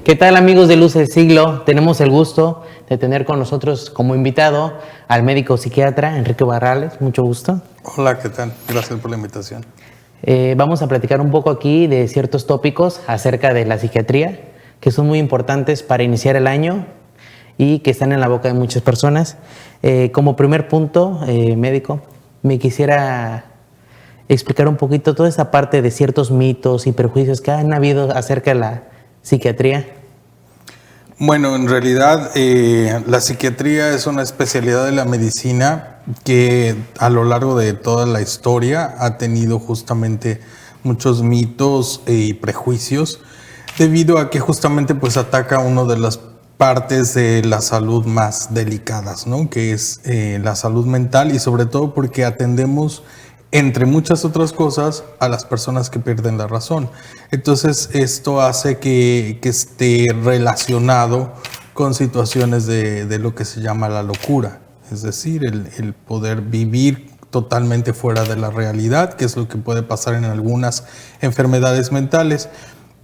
¿Qué tal, amigos de Luz del Siglo? Tenemos el gusto de tener con nosotros como invitado al médico psiquiatra Enrique Barrales. Mucho gusto. Hola, ¿qué tal? Gracias por la invitación. Vamos a platicar un poco aquí de ciertos tópicos acerca de la psiquiatría, que son muy importantes para iniciar el año y que están en la boca de muchas personas. Como primer punto, médico, me quisiera explicar un poquito toda esa parte de ciertos mitos y prejuicios que han habido acerca de la psiquiatría. Bueno, en realidad la psiquiatría es una especialidad de la medicina que a lo largo de toda la historia ha tenido justamente muchos mitos y prejuicios debido a que justamente pues ataca una de las partes de la salud más delicadas, ¿no? Que es la salud mental y sobre todo porque atendemos entre muchas otras cosas, a las personas que pierden la razón. Entonces, esto hace que esté relacionado con situaciones de lo que se llama la locura, es decir, el poder vivir totalmente fuera de la realidad, que es lo que puede pasar en algunas enfermedades mentales.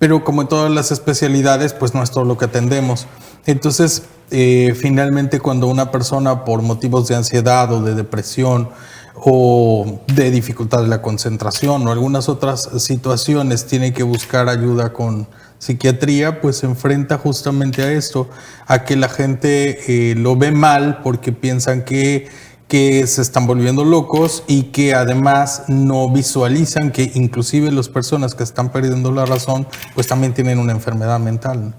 Pero como en todas las especialidades, pues no es todo lo que atendemos. Entonces, finalmente, cuando una persona por motivos de ansiedad o de depresión, o de dificultad de la concentración o algunas otras situaciones tiene que buscar ayuda con psiquiatría, pues se enfrenta justamente a esto, a que la gente lo ve mal porque piensan que se están volviendo locos y que además no visualizan que inclusive las personas que están perdiendo la razón pues también tienen una enfermedad mental.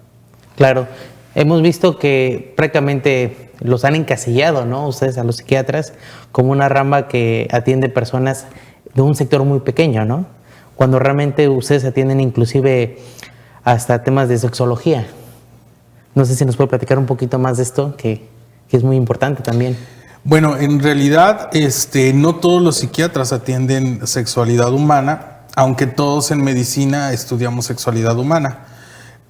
Claro, hemos visto que prácticamente los han encasillado, ¿no? Ustedes a los psiquiatras como una rama que atiende personas de un sector muy pequeño, ¿no? Cuando realmente ustedes atienden inclusive hasta temas de sexología. No sé si nos puede platicar un poquito más de esto, que es muy importante también. Bueno, en realidad no todos los psiquiatras atienden sexualidad humana, aunque todos en medicina estudiamos sexualidad humana.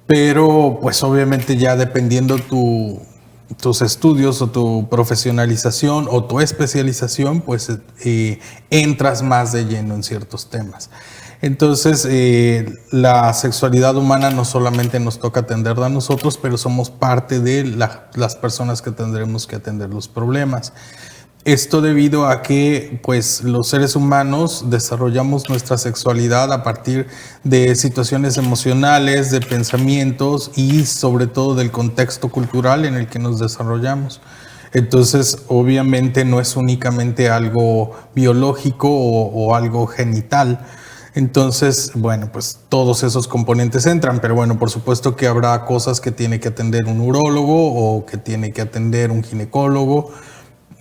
Pero pues obviamente ya dependiendo tus estudios o tu profesionalización o tu especialización, pues entras más de lleno en ciertos temas. Entonces, la sexualidad humana no solamente nos toca atenderla a nosotros, pero somos parte de las personas que tendremos que atender los problemas. Esto debido a que pues, los seres humanos desarrollamos nuestra sexualidad a partir de situaciones emocionales, de pensamientos y sobre todo del contexto cultural en el que nos desarrollamos. Entonces, obviamente no es únicamente algo biológico o algo genital. Entonces, bueno, pues todos esos componentes entran, pero bueno, por supuesto que habrá cosas que tiene que atender un urólogo o que tiene que atender un ginecólogo.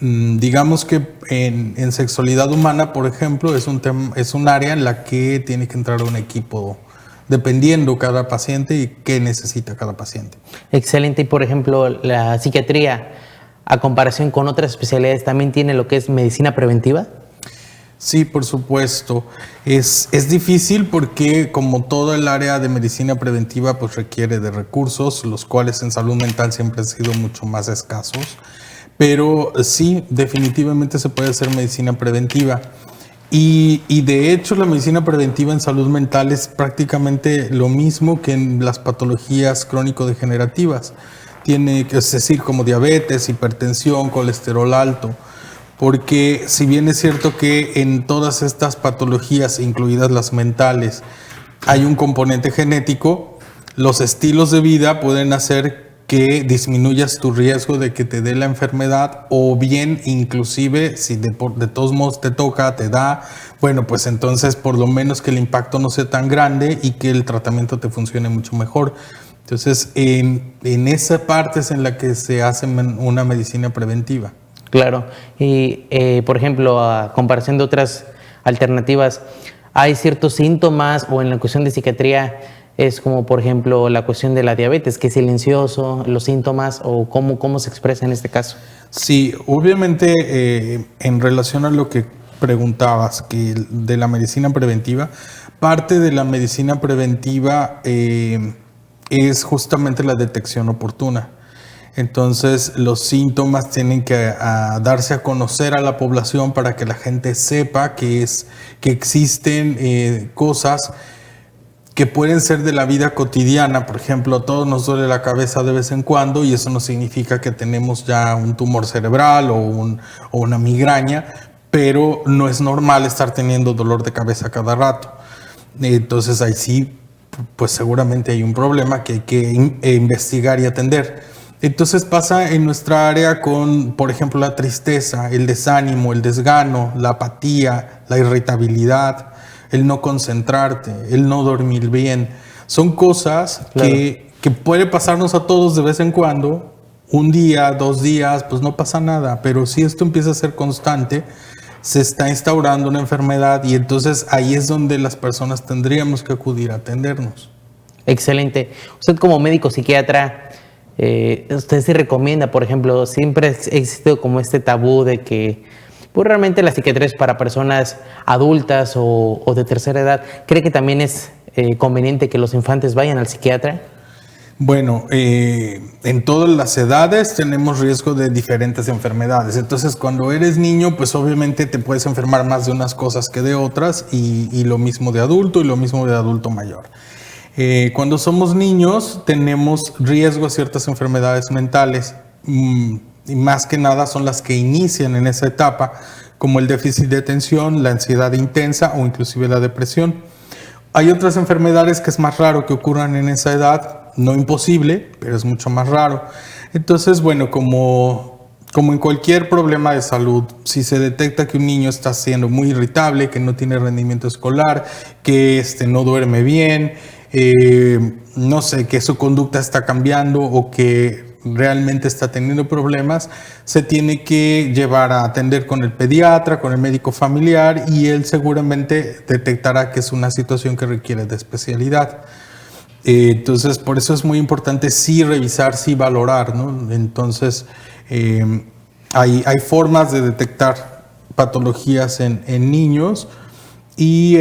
Digamos que en sexualidad humana, por ejemplo, es un área en la que tiene que entrar un equipo dependiendo cada paciente y qué necesita cada paciente. Excelente. Y por ejemplo, la psiquiatría, a comparación con otras especialidades, ¿también tiene lo que es medicina preventiva? Sí, por supuesto. Es difícil porque como todo el área de medicina preventiva pues requiere de recursos, los cuales en salud mental siempre han sido mucho más escasos. Pero sí, definitivamente se puede hacer medicina preventiva. Y de hecho la medicina preventiva en salud mental es prácticamente lo mismo que en las patologías crónico-degenerativas. Es decir, como diabetes, hipertensión, colesterol alto. Porque si bien es cierto que en todas estas patologías, incluidas las mentales, hay un componente genético, los estilos de vida pueden hacer que disminuyas tu riesgo de que te dé la enfermedad o bien inclusive si de todos modos te toca, te da, bueno pues entonces por lo menos que el impacto no sea tan grande y que el tratamiento te funcione mucho mejor. Entonces en esa parte es en la que se hace una medicina preventiva. Claro, y por ejemplo, a comparación de otras alternativas, ¿hay ciertos síntomas o en la cuestión de psiquiatría es como por ejemplo la cuestión de la diabetes, que es silencioso, los síntomas o cómo se expresa en este caso? Sí, obviamente en relación a lo que preguntabas, que de la medicina preventiva, parte de la medicina preventiva es justamente la detección oportuna. Entonces los síntomas tienen que darse a conocer a la población para que la gente sepa que existen cosas que pueden ser de la vida cotidiana. Por ejemplo, a todos nos duele la cabeza de vez en cuando y eso no significa que tenemos ya un tumor cerebral o una migraña, pero no es normal estar teniendo dolor de cabeza cada rato. Entonces ahí sí, pues seguramente hay un problema que hay que investigar y atender. Entonces pasa en nuestra área con, por ejemplo, la tristeza, el desánimo, el desgano, la apatía, la irritabilidad, el no concentrarte, el no dormir bien. Son cosas que puede pasarnos a todos de vez en cuando, un día, 2 días, pues no pasa nada, pero si esto empieza a ser constante, se está instaurando una enfermedad y entonces ahí es donde las personas tendríamos que acudir a atendernos. Excelente. Usted como médico psiquiatra, usted sí recomienda, por ejemplo, siempre ha existido como este tabú de que pues realmente la psiquiatría es para personas adultas o de tercera edad. ¿Cree que también es conveniente que los infantes vayan al psiquiatra? Bueno, en todas las edades tenemos riesgo de diferentes enfermedades. Entonces, cuando eres niño, pues obviamente te puedes enfermar más de unas cosas que de otras y lo mismo de adulto y lo mismo de adulto mayor. Cuando somos niños tenemos riesgo a ciertas enfermedades mentales y más que nada son las que inician en esa etapa, como el déficit de atención, la ansiedad intensa o inclusive la depresión. Hay otras enfermedades que es más raro que ocurran en esa edad, no imposible, pero es mucho más raro. Entonces, bueno, como en cualquier problema de salud, si se detecta que un niño está siendo muy irritable, que no tiene rendimiento escolar, que no duerme bien, no sé, que su conducta está cambiando o que realmente está teniendo problemas, se tiene que llevar a atender con el pediatra, con el médico familiar y él seguramente detectará que es una situación que requiere de especialidad. Entonces, por eso es muy importante sí revisar, sí valorar, ¿no? Entonces, hay formas de detectar patologías en niños y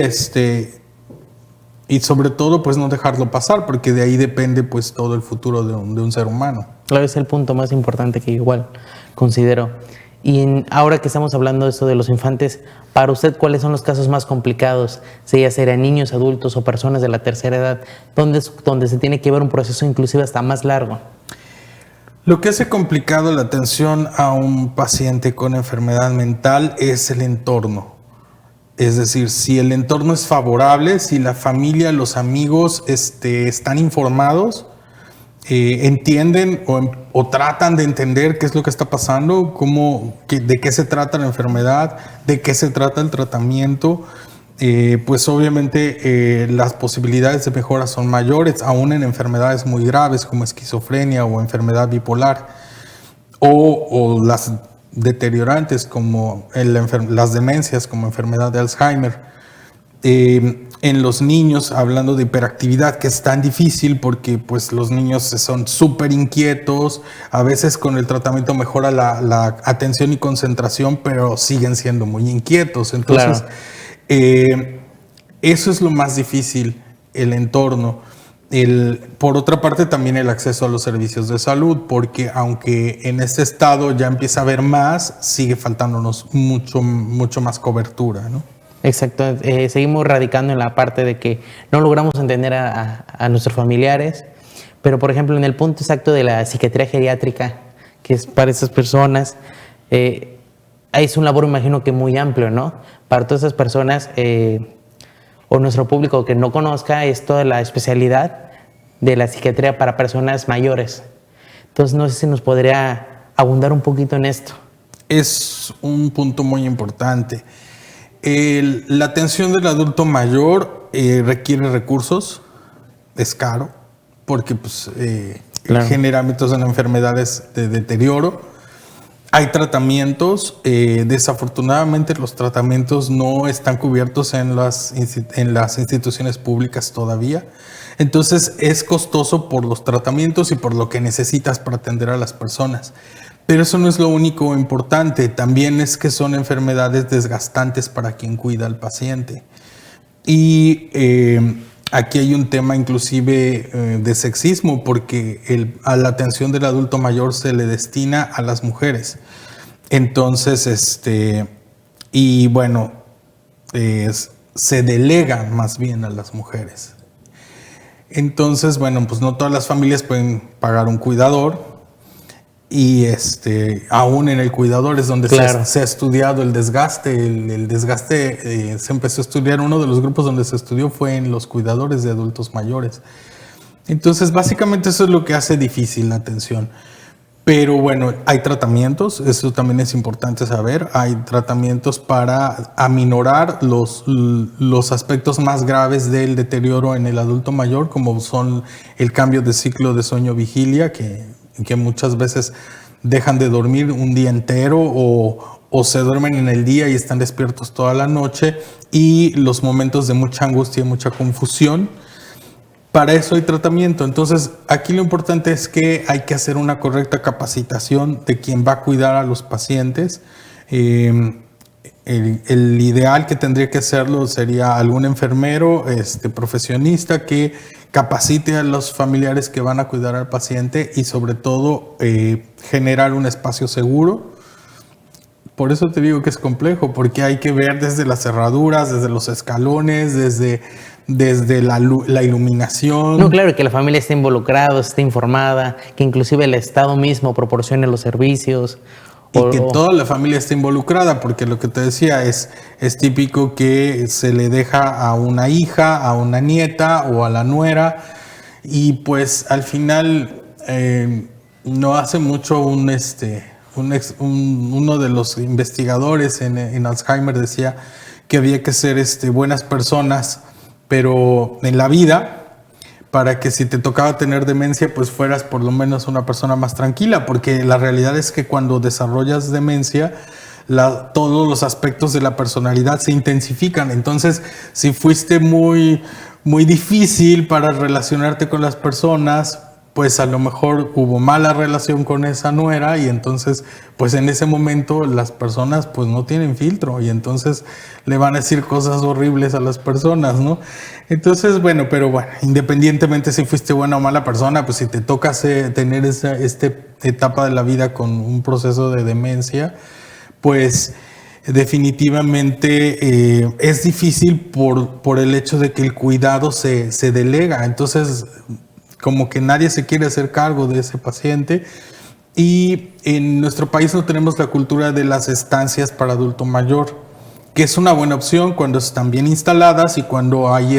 y sobre todo, pues no dejarlo pasar, porque de ahí depende pues todo el futuro de un ser humano. Claro, es el punto más importante que igual considero. Y ahora que estamos hablando de eso de los infantes, para usted, ¿cuáles son los casos más complicados? Ya sean niños, adultos o personas de la tercera edad, donde se tiene que ver un proceso inclusive hasta más largo. Lo que hace complicado la atención a un paciente con enfermedad mental es el entorno. Es decir, si el entorno es favorable, si la familia, los amigos están informados, entienden o tratan de entender qué es lo que está pasando, de qué se trata la enfermedad, de qué se trata el tratamiento, pues obviamente las posibilidades de mejora son mayores, aún en enfermedades muy graves como esquizofrenia o enfermedad bipolar, o las deteriorantes como las demencias como enfermedad de Alzheimer. En los niños, hablando de hiperactividad, que es tan difícil porque pues los niños son súper inquietos, a veces con el tratamiento mejora la atención y concentración, pero siguen siendo muy inquietos. Entonces, eso es lo más difícil, el entorno. Por otra parte, también el acceso a los servicios de salud, porque aunque en este estado ya empieza a haber más, sigue faltándonos mucho más cobertura, ¿no? Exacto, seguimos radicando en la parte de que no logramos entender a nuestros familiares, pero por ejemplo en el punto exacto de la psiquiatría geriátrica, que es para esas personas, es un labor, imagino que muy amplio, ¿no? Para todas esas personas o nuestro público que no conozca, es toda la especialidad de la psiquiatría para personas mayores. Entonces no sé si nos podría abundar un poquito en esto. Es un punto muy importante. La atención del adulto mayor requiere recursos, es caro, porque pues, claro, generalmente son enfermedades de deterioro. Hay tratamientos, desafortunadamente los tratamientos no están cubiertos en las instituciones públicas todavía. Entonces es costoso por los tratamientos y por lo que necesitas para atender a las personas. Pero eso no es lo único importante, también es que son enfermedades desgastantes para quien cuida al paciente. Y aquí hay un tema inclusive de sexismo, porque a la atención del adulto mayor se le destina a las mujeres. Entonces, y bueno, se delega más bien a las mujeres. Entonces, bueno, pues no todas las familias pueden pagar un cuidador y aún en el cuidador es donde Claro. se ha estudiado el desgaste. El desgaste se empezó a estudiar, uno de los grupos donde se estudió fue en los cuidadores de adultos mayores. Entonces, básicamente eso es lo que hace difícil la atención. Pero bueno, hay tratamientos, eso también es importante saber. Hay tratamientos para aminorar los aspectos más graves del deterioro en el adulto mayor, como son el cambio de ciclo de sueño-vigilia, que muchas veces dejan de dormir un día entero o se duermen en el día y están despiertos toda la noche, y los momentos de mucha angustia y mucha confusión. Para eso hay tratamiento. Entonces, aquí lo importante es que hay que hacer una correcta capacitación de quien va a cuidar a los pacientes. El ideal que tendría que hacerlo sería algún enfermero profesionista que capacite a los familiares que van a cuidar al paciente y sobre todo generar un espacio seguro. Por eso te digo que es complejo, porque hay que ver desde las cerraduras, desde los escalones, desde la iluminación. No, claro, que la familia esté involucrada, esté informada, que inclusive el Estado mismo proporcione los servicios. Y que toda la familia esté involucrada, porque lo que te decía es típico que se le deja a una hija, a una nieta o a la nuera, y pues al final no hace mucho uno de los investigadores en Alzheimer decía que había que ser buenas personas, pero en la vida, para que si te tocaba tener demencia, pues fueras por lo menos una persona más tranquila, porque la realidad es que cuando desarrollas demencia, todos los aspectos de la personalidad se intensifican. Entonces, si fuiste muy, muy difícil para relacionarte con las personas, pues a lo mejor hubo mala relación con esa nuera y entonces pues en ese momento las personas pues no tienen filtro y entonces le van a decir cosas horribles a las personas, ¿no? Entonces pero bueno, independientemente si fuiste buena o mala persona, pues si te toca tener esta etapa de la vida con un proceso de demencia, pues definitivamente es difícil por el hecho de que el cuidado se delega. Entonces como que nadie se quiere hacer cargo de ese paciente, y en nuestro país no tenemos la cultura de las estancias para adulto mayor, que es una buena opción cuando están bien instaladas y cuando hay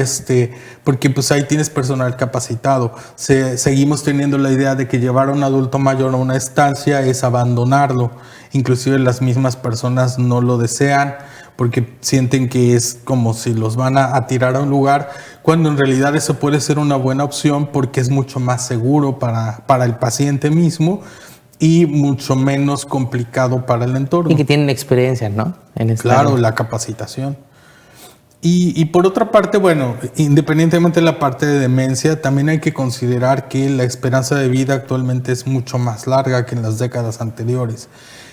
porque pues ahí tienes personal capacitado. Seguimos teniendo la idea de que llevar a un adulto mayor a una estancia es abandonarlo, inclusive las mismas personas no lo desean porque sienten que es como si los van a tirar a un lugar, cuando en realidad eso puede ser una buena opción porque es mucho más seguro para el paciente mismo y mucho menos complicado para el entorno. Y que tienen experiencia, ¿no? Claro, la capacitación. Y por otra parte, bueno, independientemente de la parte de demencia, también hay que considerar que la esperanza de vida actualmente es mucho más larga que en las décadas anteriores.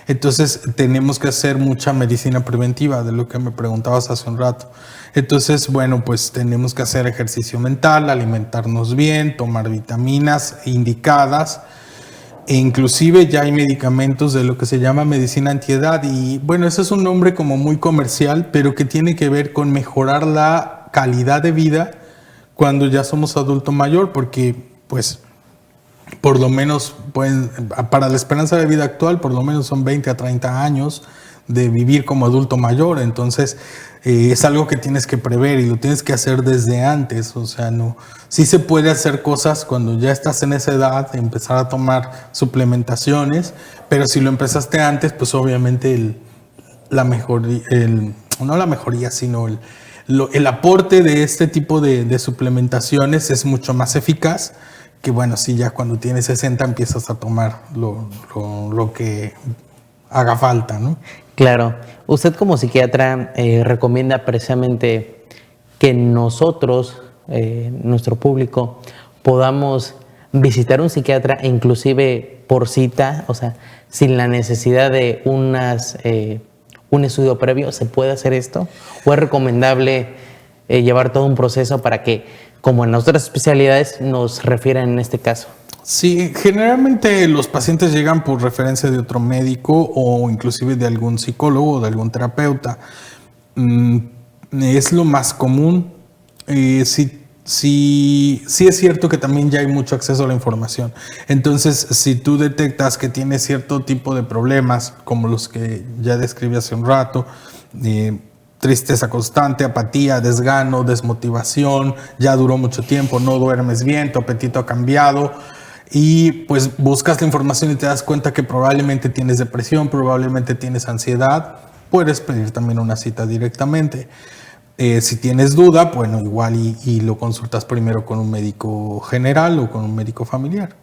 Entonces tenemos que hacer mucha medicina preventiva, de lo que me preguntabas hace un rato. Entonces, bueno, pues tenemos que hacer ejercicio mental, alimentarnos bien, tomar vitaminas indicadas, e inclusive ya hay medicamentos de lo que se llama medicina antiedad. Y bueno, ese es un nombre como muy comercial, pero que tiene que ver con mejorar la calidad de vida cuando ya somos adulto mayor, porque pues por lo menos para la esperanza de vida actual, por lo menos son 20 a 30 años de vivir como adulto mayor. Entonces es algo que tienes que prever y lo tienes que hacer desde antes. O sea, sí se puede hacer cosas cuando ya estás en esa edad, empezar a tomar suplementaciones, pero si lo empezaste antes, pues obviamente no la mejoría, sino el aporte de este tipo de suplementaciones es mucho más eficaz que, bueno, si ya cuando tienes 60 empiezas a tomar lo que haga falta, ¿no? Claro. Usted como psiquiatra recomienda precisamente que nosotros, nuestro público, podamos visitar un psiquiatra e inclusive por cita, o sea, sin la necesidad de un estudio previo. ¿Se puede hacer esto? ¿O es recomendable llevar todo un proceso para que, como en las otras especialidades, nos refieran en este caso? Sí, generalmente los pacientes llegan por referencia de otro médico o inclusive de algún psicólogo o de algún terapeuta. Es lo más común. sí es cierto que también ya hay mucho acceso a la información. Entonces, si tú detectas que tienes cierto tipo de problemas, como los que ya describí hace un rato, tristeza constante, apatía, desgano, desmotivación, ya duró mucho tiempo, no duermes bien, tu apetito ha cambiado, y pues buscas la información y te das cuenta que probablemente tienes depresión, probablemente tienes ansiedad, puedes pedir también una cita directamente. Si tienes duda, bueno, igual y lo consultas primero con un médico general o con un médico familiar.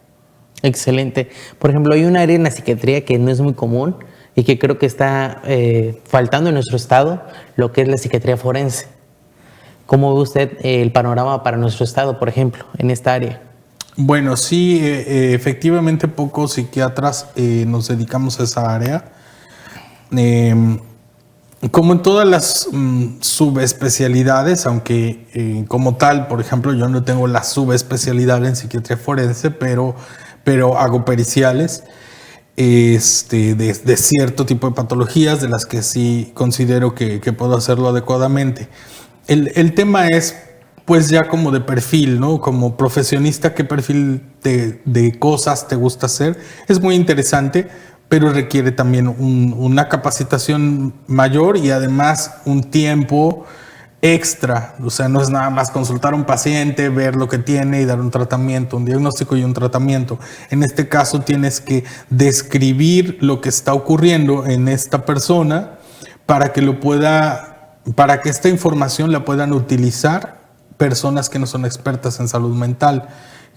Excelente. Por ejemplo, hay un área en la psiquiatría que no es muy común y que creo que está faltando en nuestro estado, lo que es la psiquiatría forense. ¿Cómo ve usted el panorama para nuestro estado, por ejemplo, en esta área? Bueno, sí, efectivamente pocos psiquiatras nos dedicamos a esa área. Como en todas las subespecialidades, aunque como tal, por ejemplo, yo no tengo la subespecialidad en psiquiatría forense, pero hago periciales de cierto tipo de patologías, de las que sí considero que puedo hacerlo adecuadamente. El tema es, pues ya como de perfil, ¿no? Como profesionista, ¿qué perfil de cosas te gusta hacer? Es muy interesante, pero requiere también una capacitación mayor y además un tiempo extra. O sea, no es nada más consultar a un paciente, ver lo que tiene y dar un tratamiento, un diagnóstico y un tratamiento. En este caso tienes que describir lo que está ocurriendo en esta persona para que para que esta información la puedan utilizar personas que no son expertas en salud mental.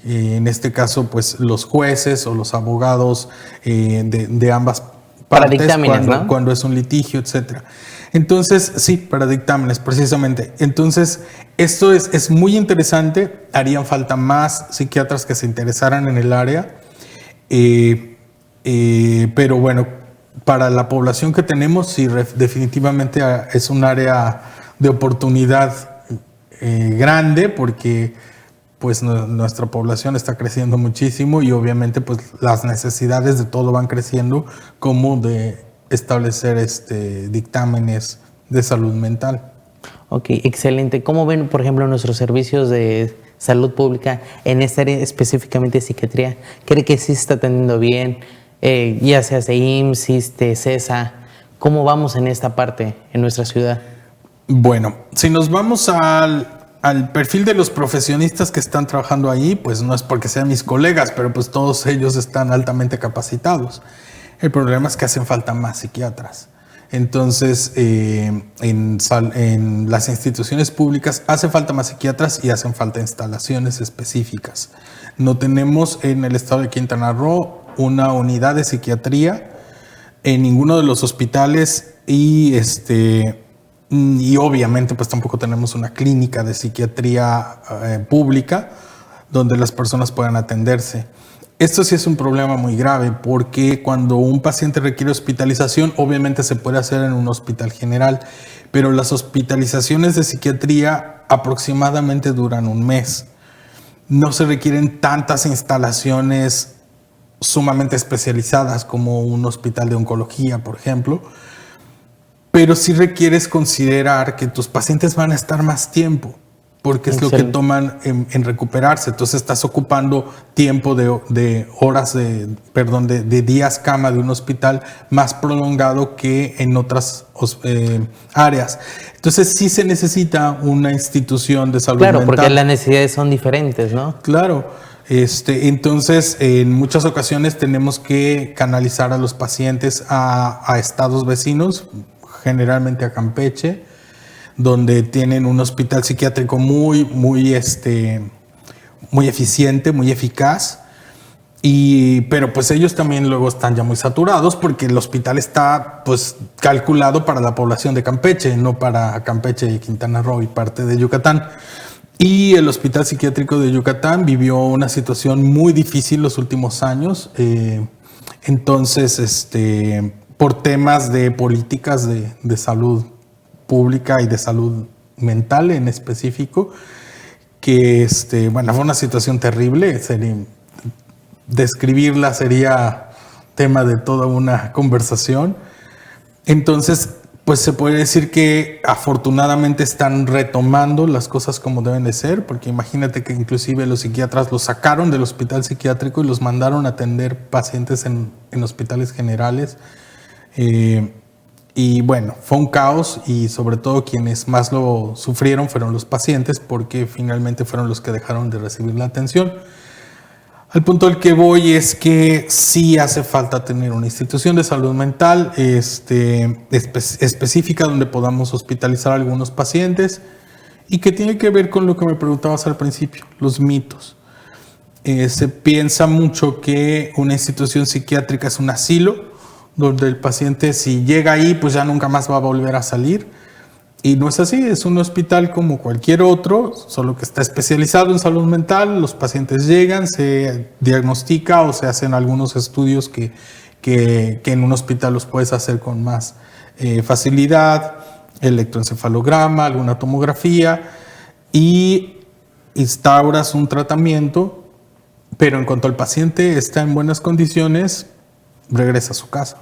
En este caso, pues los jueces o los abogados de ambas partes, cuando es un litigio, etcétera. Entonces, sí, para dictámenes, precisamente. Entonces, esto es muy interesante. Harían falta más psiquiatras que se interesaran en el área. Pero bueno, para la población que tenemos, sí, definitivamente es un área de oportunidad grande, porque pues nuestra población está creciendo muchísimo y obviamente pues las necesidades de todo van creciendo, como de establecer dictámenes de salud mental. Ok, excelente. ¿Cómo ven, por ejemplo, nuestros servicios de salud pública en esta área específicamente de psiquiatría? ¿Cree que sí se está atendiendo bien? Ya sea IMSS, ISSSTE, CESA. ¿Cómo vamos en esta parte en nuestra ciudad? Bueno, si nos vamos al perfil de los profesionistas que están trabajando ahí, pues no es porque sean mis colegas, pero pues todos ellos están altamente capacitados. El problema es que hacen falta más psiquiatras. Entonces, en las instituciones públicas hace falta más psiquiatras y hacen falta instalaciones específicas. No tenemos en el estado de Quintana Roo una unidad de psiquiatría en ninguno de los hospitales y obviamente pues tampoco tenemos una clínica de psiquiatría pública donde las personas puedan atenderse. Esto sí es un problema muy grave, porque cuando un paciente requiere hospitalización, obviamente se puede hacer en un hospital general, pero las hospitalizaciones de psiquiatría aproximadamente duran un mes. No se requieren tantas instalaciones sumamente especializadas como un hospital de oncología, por ejemplo, pero sí requieres considerar que tus pacientes van a estar más tiempo, porque es lo que toman en recuperarse. Entonces estás ocupando tiempo de horas, de días cama de un hospital más prolongado que en otras áreas. Entonces sí se necesita una institución de salud mental. Claro, porque las necesidades son diferentes, ¿no? Claro. Entonces, en muchas ocasiones tenemos que canalizar a los pacientes a estados vecinos, generalmente a Campeche, donde tienen un hospital psiquiátrico muy eficiente, muy eficaz, pero pues ellos también luego están ya muy saturados, porque el hospital está pues calculado para la población de Campeche, no para Campeche y Quintana Roo y parte de Yucatán. Y el Hospital Psiquiátrico de Yucatán vivió una situación muy difícil los últimos años. Entonces, por temas de políticas de salud pública y de salud mental en específico, que bueno, fue una situación terrible. Describirla sería tema de toda una conversación. Entonces, pues se puede decir que afortunadamente están retomando las cosas como deben de ser, porque imagínate que inclusive los psiquiatras los sacaron del hospital psiquiátrico y los mandaron a atender pacientes en hospitales generales. Y bueno, fue un caos y sobre todo quienes más lo sufrieron fueron los pacientes porque finalmente fueron los que dejaron de recibir la atención. Al punto al que voy es que sí hace falta tener una institución de salud mental específica donde podamos hospitalizar a algunos pacientes y que tiene que ver con lo que me preguntabas al principio, los mitos. Se piensa mucho que una institución psiquiátrica es un asilo donde el paciente si llega ahí pues ya nunca más va a volver a salir. Y no es así, es un hospital como cualquier otro, solo que está especializado en salud mental. Los pacientes llegan, se diagnostica o se hacen algunos estudios que en un hospital los puedes hacer con más facilidad, electroencefalograma, alguna tomografía, y instauras un tratamiento, pero en cuanto el paciente está en buenas condiciones, regresa a su casa.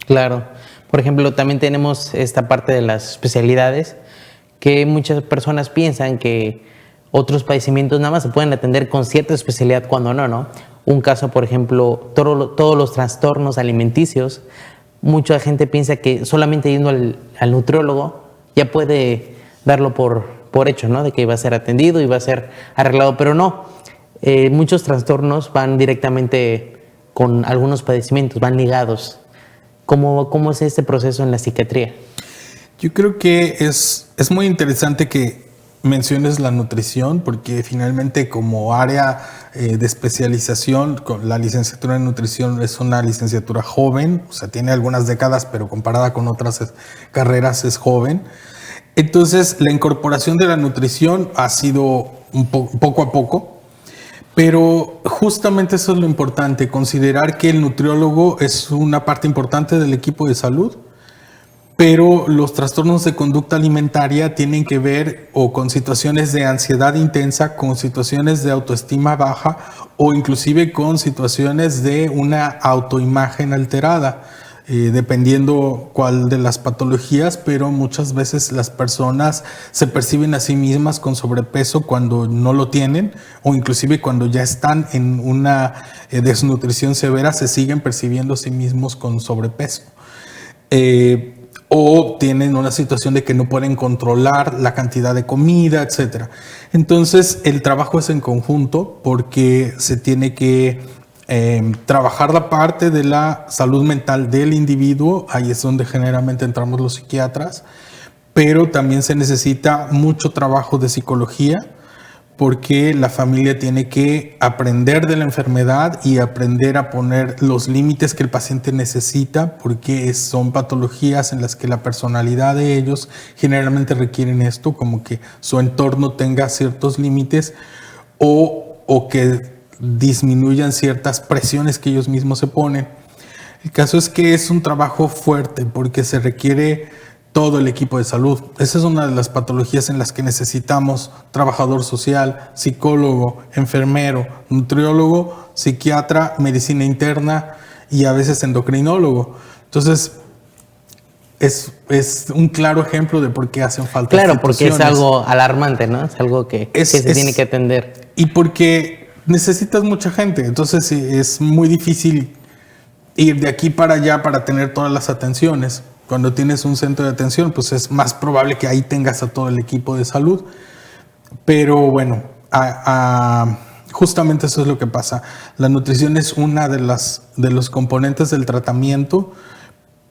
Claro. Por ejemplo, también tenemos esta parte de las especialidades que muchas personas piensan que otros padecimientos nada más se pueden atender con cierta especialidad cuando no, ¿no? Un caso, por ejemplo, todos los trastornos alimenticios. Mucha gente piensa que solamente yendo al nutriólogo ya puede darlo por hecho, ¿no? De que va a ser atendido y va a ser arreglado, pero no. Muchos trastornos van directamente con algunos padecimientos, van ligados. ¿Cómo es este proceso en la psiquiatría? Yo creo que es muy interesante que menciones la nutrición, porque finalmente como área de especialización, la licenciatura en nutrición es una licenciatura joven, o sea, tiene algunas décadas, pero comparada con otras carreras es joven. Entonces, la incorporación de la nutrición ha sido poco a poco. Pero justamente eso es lo importante, considerar que el nutriólogo es una parte importante del equipo de salud, pero los trastornos de conducta alimentaria tienen que ver o con situaciones de ansiedad intensa, con situaciones de autoestima baja o inclusive con situaciones de una autoimagen alterada. Dependiendo cuál de las patologías, pero muchas veces las personas se perciben a sí mismas con sobrepeso cuando no lo tienen, o inclusive cuando ya están en una desnutrición severa, se siguen percibiendo a sí mismos con sobrepeso. O tienen una situación de que no pueden controlar la cantidad de comida, etc. Entonces, el trabajo es en conjunto porque se tiene que trabajar la parte de la salud mental del individuo, ahí es donde generalmente entramos los psiquiatras, pero también se necesita mucho trabajo de psicología porque la familia tiene que aprender de la enfermedad y aprender a poner los límites que el paciente necesita, porque son patologías en las que la personalidad de ellos generalmente requieren esto, como que su entorno tenga ciertos límites o que disminuyan ciertas presiones que ellos mismos se ponen. El caso es que es un trabajo fuerte porque se requiere todo el equipo de salud. Esa es una de las patologías en las que necesitamos trabajador social, psicólogo, enfermero, nutriólogo, psiquiatra, medicina interna y a veces endocrinólogo. Entonces, es un claro ejemplo de por qué hacen falta Claro, porque es algo alarmante, ¿no? Es algo que se tiene que atender. Y porque necesitas mucha gente, entonces es muy difícil ir de aquí para allá para tener todas las atenciones. Cuando tienes un centro de atención, pues es más probable que ahí tengas a todo el equipo de salud. Pero bueno, justamente eso es lo que pasa. La nutrición es una de los componentes del tratamiento,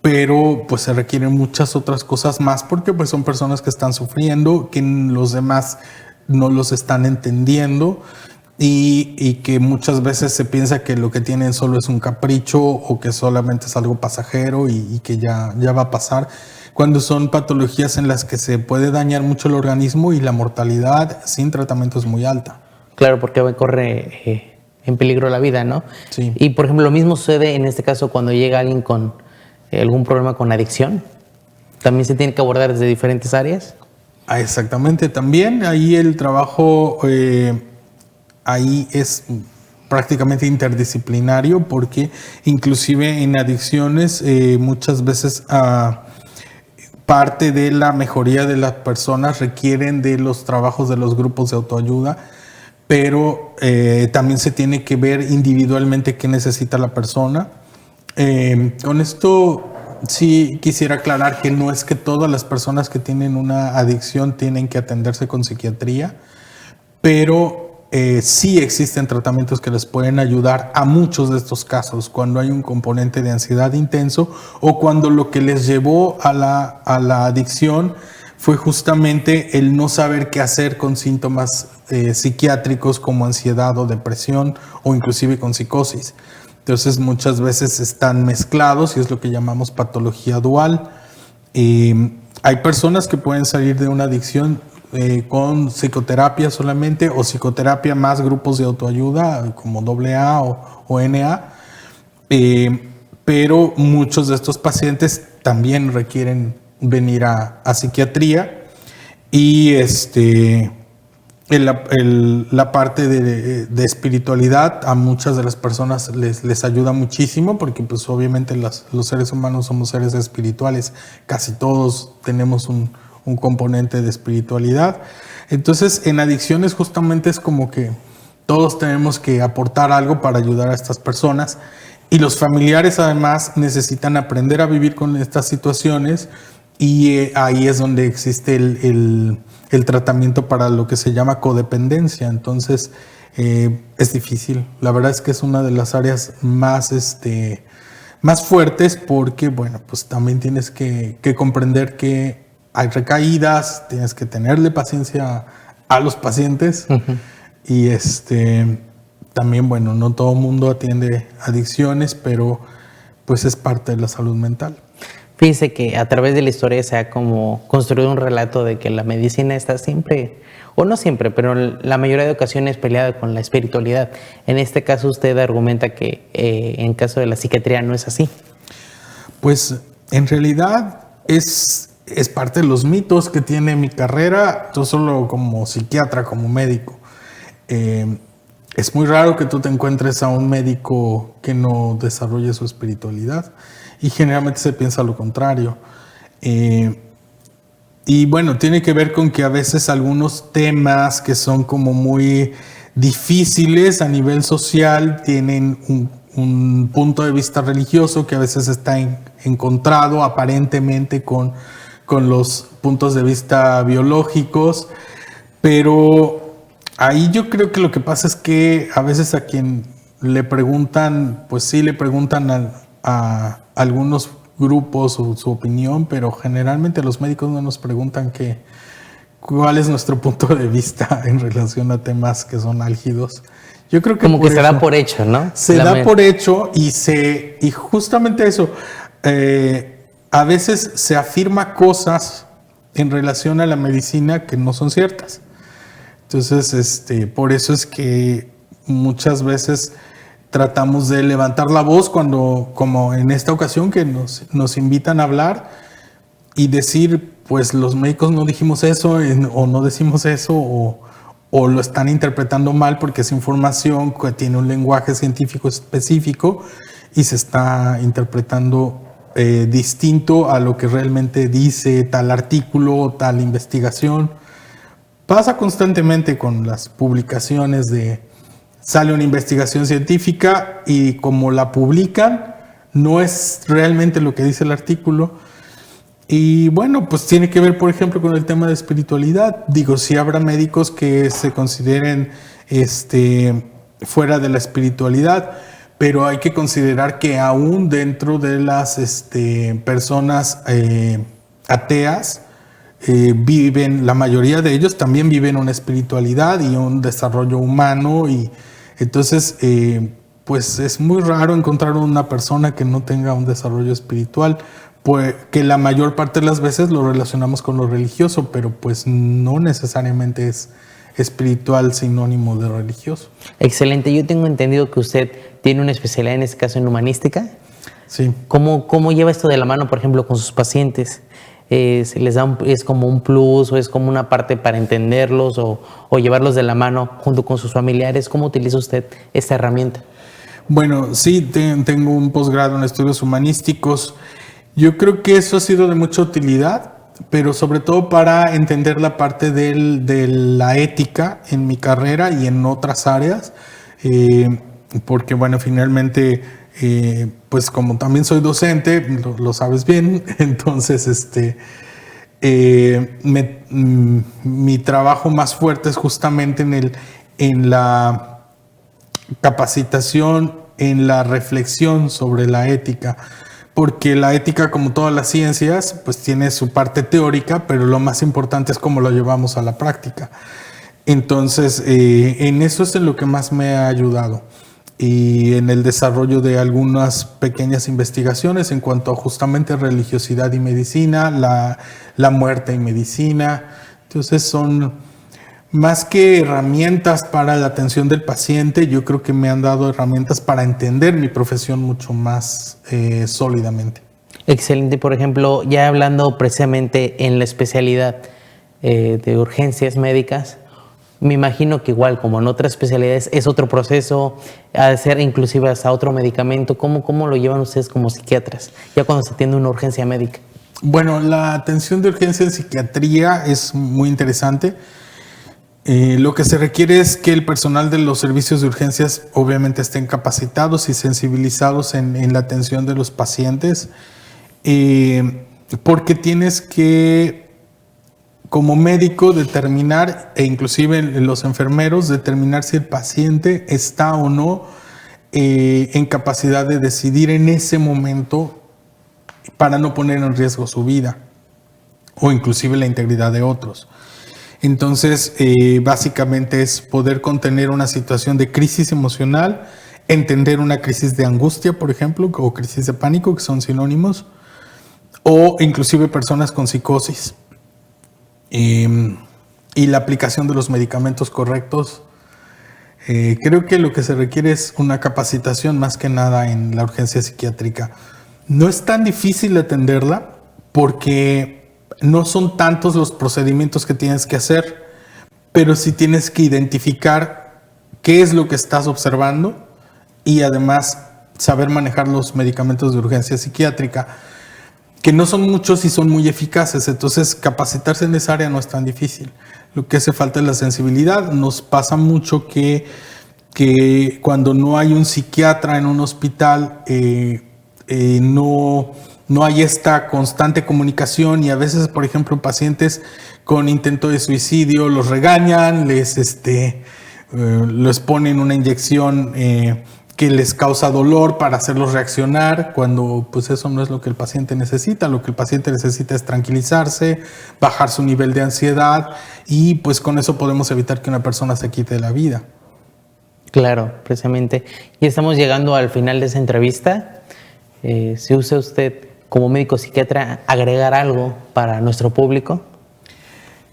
pero pues se requieren muchas otras cosas más porque pues son personas que están sufriendo, que los demás no los están entendiendo. Y que muchas veces se piensa que lo que tienen solo es un capricho o que solamente es algo pasajero y que ya va a pasar, cuando son patologías en las que se puede dañar mucho el organismo y la mortalidad sin tratamiento es muy alta. Claro, porque corre en peligro la vida, ¿no? Sí. Y por ejemplo, lo mismo sucede en este caso cuando llega alguien con algún problema con adicción. ¿También se tiene que abordar desde diferentes áreas? Exactamente, también ahí el trabajo ahí es prácticamente interdisciplinario porque inclusive en adicciones muchas veces parte de la mejoría de las personas requieren de los trabajos de los grupos de autoayuda, pero también se tiene que ver individualmente qué necesita la persona. Con esto sí quisiera aclarar que no es que todas las personas que tienen una adicción tienen que atenderse con psiquiatría, pero sí existen tratamientos que les pueden ayudar a muchos de estos casos, cuando hay un componente de ansiedad intenso o cuando lo que les llevó a la adicción fue justamente el no saber qué hacer con síntomas psiquiátricos como ansiedad o depresión o inclusive con psicosis. Entonces muchas veces están mezclados y es lo que llamamos patología dual. Hay personas que pueden salir de una adicción con psicoterapia solamente o psicoterapia más grupos de autoayuda como AA o NA, pero muchos de estos pacientes también requieren venir a psiquiatría y la parte de espiritualidad a muchas de las personas les ayuda muchísimo porque pues obviamente los seres humanos somos seres espirituales, casi todos tenemos un componente de espiritualidad. Entonces en adicciones justamente es como que todos tenemos que aportar algo para ayudar a estas personas y los familiares además necesitan aprender a vivir con estas situaciones y ahí es donde existe el tratamiento para lo que se llama codependencia. Entonces es difícil, la verdad es que es una de las áreas más fuertes porque bueno, pues también tienes que comprender que hay recaídas, tienes que tenerle paciencia a los pacientes. Uh-huh. Y también, bueno, no todo el mundo atiende adicciones, pero pues es parte de la salud mental. Fíjese que a través de la historia se ha como construido un relato de que la medicina está siempre, o no siempre, pero la mayoría de ocasiones peleada con la espiritualidad. En este caso usted argumenta que en caso de la psiquiatría no es así. Pues en realidad es parte de los mitos que tiene mi carrera, yo solo como psiquiatra, como médico. Es muy raro que tú te encuentres a un médico que no desarrolle su espiritualidad y generalmente se piensa lo contrario. Y bueno, tiene que ver con que a veces algunos temas que son como muy difíciles a nivel social tienen un punto de vista religioso que a veces está encontrado aparentemente con los puntos de vista biológicos, pero ahí yo creo que lo que pasa es que a veces a quien le preguntan, pues sí le preguntan a algunos grupos su opinión, pero generalmente los médicos no nos preguntan cuál es nuestro punto de vista en relación a temas que son álgidos. Yo creo que como que se da por hecho, ¿no? Se da por hecho y justamente eso. A veces se afirma cosas en relación a la medicina que no son ciertas. Entonces, por eso es que muchas veces tratamos de levantar la voz cuando, como en esta ocasión que nos invitan a hablar y decir, pues los médicos no dijimos eso o no decimos eso o lo están interpretando mal porque es información que tiene un lenguaje científico específico y se está interpretando distinto a lo que realmente dice tal artículo o tal investigación. Pasa constantemente con las publicaciones sale una investigación científica y como la publican, no es realmente lo que dice el artículo. Y bueno, pues tiene que ver, por ejemplo, con el tema de espiritualidad. Digo, si habrá médicos que se consideren fuera de la espiritualidad, pero hay que considerar que aún dentro de las personas ateas, viven, la mayoría de ellos también viven una espiritualidad y un desarrollo humano y entonces pues es muy raro encontrar una persona que no tenga un desarrollo espiritual, pues que la mayor parte de las veces lo relacionamos con lo religioso, pero pues no necesariamente es espiritual sinónimo de religioso. Excelente, yo tengo entendido que usted tiene una especialidad en este caso en humanística. Sí. ¿Cómo lleva esto de la mano, por ejemplo, con sus pacientes? ¿Se les da es como un plus o es como una parte para entenderlos o llevarlos de la mano junto con sus familiares? ¿Cómo utiliza usted esta herramienta? Bueno, sí, tengo un posgrado en estudios humanísticos. Yo creo que eso ha sido de mucha utilidad pero sobre todo para entender la parte de la ética en mi carrera y en otras áreas, porque bueno, finalmente, pues como también soy docente, lo sabes bien, entonces mi trabajo más fuerte es justamente en la capacitación, en la reflexión sobre la ética, porque la ética, como todas las ciencias, pues tiene su parte teórica, pero lo más importante es cómo lo llevamos a la práctica. Entonces, en eso es en lo que más me ha ayudado, y en el desarrollo de algunas pequeñas investigaciones en cuanto a justamente religiosidad y medicina, la muerte y medicina. Entonces son más que herramientas para la atención del paciente, yo creo que me han dado herramientas para entender mi profesión mucho más sólidamente. Excelente. Por ejemplo, ya hablando precisamente en la especialidad de urgencias médicas, me imagino que igual como en otras especialidades es otro proceso, ha de ser inclusive hasta otro medicamento. ¿Cómo lo llevan ustedes como psiquiatras ya cuando se atiende una urgencia médica? Bueno, la atención de urgencia en psiquiatría es muy interesante. Lo que se requiere es que el personal de los servicios de urgencias obviamente estén capacitados y sensibilizados en la atención de los pacientes, porque tienes que, como médico, determinar, e inclusive los enfermeros, determinar si el paciente está o no en capacidad de decidir en ese momento para no poner en riesgo su vida o inclusive la integridad de otros. Entonces, básicamente es poder contener una situación de crisis emocional, entender una crisis de angustia, por ejemplo, o crisis de pánico, que son sinónimos, o inclusive personas con psicosis. Y la aplicación de los medicamentos correctos. Creo que lo que se requiere es una capacitación más que nada en la urgencia psiquiátrica. No es tan difícil atenderla porque no son tantos los procedimientos que tienes que hacer, pero sí tienes que identificar qué es lo que estás observando y además saber manejar los medicamentos de urgencia psiquiátrica, que no son muchos y son muy eficaces. Entonces, capacitarse en esa área no es tan difícil. Lo que hace falta es la sensibilidad. Nos pasa mucho que cuando no hay un psiquiatra en un hospital, no hay esta constante comunicación, y a veces, por ejemplo, pacientes con intento de suicidio los regañan, les ponen una inyección que les causa dolor para hacerlos reaccionar, cuando pues eso no es lo que el paciente necesita. Lo que el paciente necesita es tranquilizarse, bajar su nivel de ansiedad, y pues con eso podemos evitar que una persona se quite la vida. Claro, precisamente. Y estamos llegando al final de esa entrevista. Si usa usted como médico psiquiatra agregar algo para nuestro público.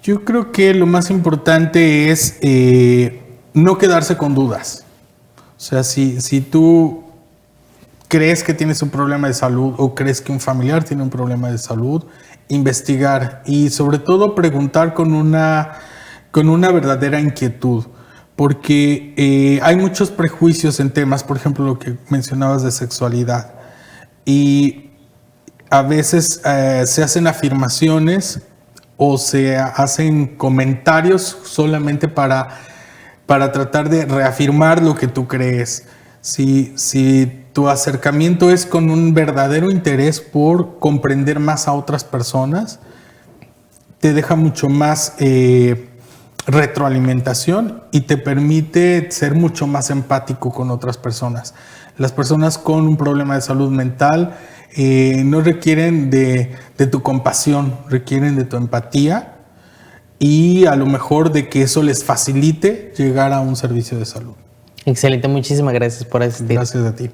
Yo creo que lo más importante es no quedarse con dudas. O sea, si tú crees que tienes un problema de salud o crees que un familiar tiene un problema de salud, investigar y sobre todo preguntar con una verdadera inquietud, porque hay muchos prejuicios en temas, por ejemplo, lo que mencionabas de sexualidad, y a veces se hacen afirmaciones o se hacen comentarios solamente para tratar de reafirmar lo que tú crees. Si tu acercamiento es con un verdadero interés por comprender más a otras personas, te deja mucho más retroalimentación y te permite ser mucho más empático con otras personas. Las personas con un problema de salud mental no requieren de tu compasión, requieren de tu empatía y a lo mejor de que eso les facilite llegar a un servicio de salud. Excelente, muchísimas gracias por asistir. Gracias a ti.